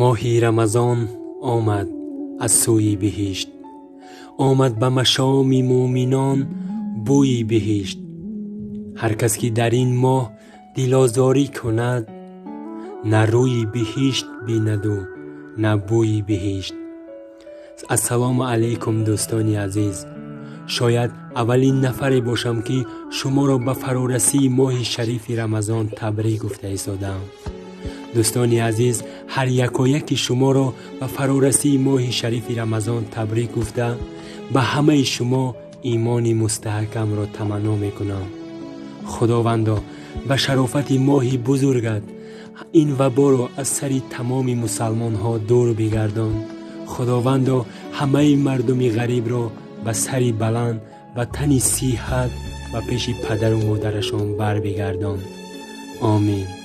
ماهی رمضان آمد از سوی بهشت، آمد به مشام مومنان بوی بهشت. هر کس که در این ماه دل آزاری کند، نه روی بهشت بیند و نه بوی بهشت. السلام علیکم دوستان عزیز. شاید اولین نفری باشم که شما را به فرارسی ماه شریف رمضان تبریک گفته ایستادم. دوستان عزیز، هر یک و یک شما را به فرارسی ماه شریف رمضان تبریک گفته به همه شما ایمان مستحکم را تمنا میکنم. خداوندا به شرافت ماه بزرگت این وبا را از سر تمام مسلمان ها دور بگردان. خداوندا همه مردم غریب را به سر بلند و تن صحت و پیش پدر و مادرشان بر بگردان. آمین.